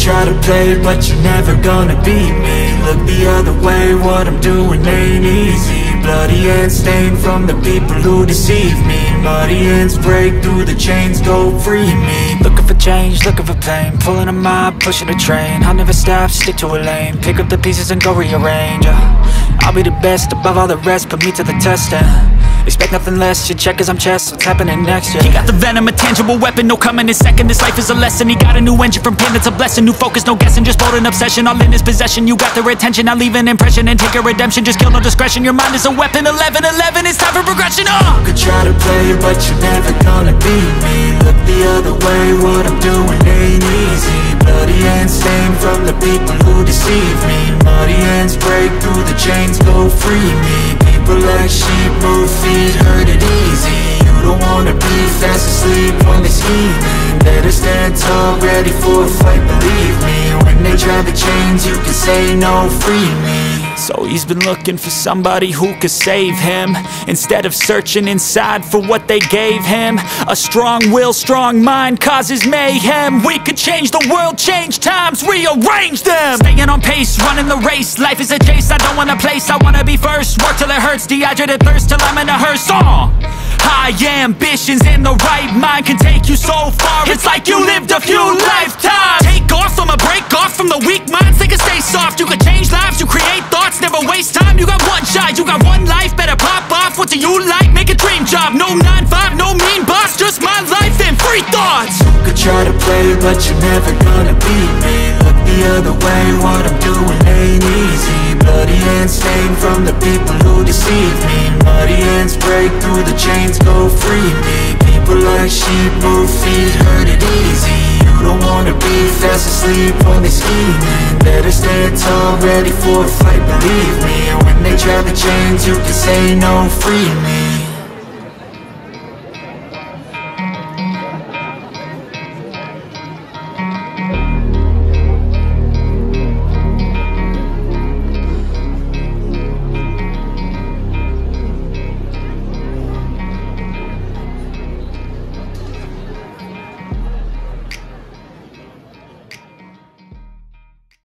Try to play, but you're never gonna beat me. Look the other way, what I'm doing ain't easy. Bloody hands stained from the people who deceive me. Muddy hands break through the chains, go free me. Looking for change, looking for pain, pulling a mob, pushing a train. I'll never stop, stick to a lane, pick up the pieces and go rearrange. I'll be the best above all the rest, put me to the test and expect nothing less, your check is I'm chess, what's happening next, yeah. He got the venom, a tangible weapon, no coming in second. This life is a lesson, he got a new engine from pain, it's a blessing. New focus, no guessing, just bold and obsession, all in his possession. You got their attention, I'll leave an impression and take a redemption. Just kill, no discretion, your mind is a weapon. 11-11, it's time for progression, You could try to play, but you're never gonna beat me. Look the other way, what I'm doing ain't easy. Bloody hands stained from the people who deceive me. Muddy hands break through the chains, go free me. People like sheep, move feet, hurt it easy. You don't wanna be fast asleep when they're scheming. Better stand tall, ready for a fight, believe me. When they try the chains, you can say no, free me. So he's been looking for somebody who could save him, instead of searching inside for what they gave him. A strong will, strong mind causes mayhem. We could change the world, change times, rearrange them. Staying on pace, running the race. Life is a chase, I don't want a place, I wanna be first. Work till it hurts, dehydrated thirst till I'm in a hearse. High ambitions in the right mind can take you so far. It's like you lived a few lifetimes. Take off, I'ma break off from the weak minds. They can stay soft, you can change lives, you create thoughts, never waste time. You got one shot, you got one life, better pop off. What do you like? Make a dream job. No 9-5, no mean boss, just my life and free thoughts. You could try to play, but you're never gonna beat me. Look the other way, what I'm doing ain't easy. Bloody hands stained from the people who deceive me. Muddy hands break through the chains, go free me. People like sheep, move feet, hurt it easy. You don't wanna be fast sleep, only scheming. Better stand tall, ready for a fight, believe me. And when they try to change, you can say no, free me.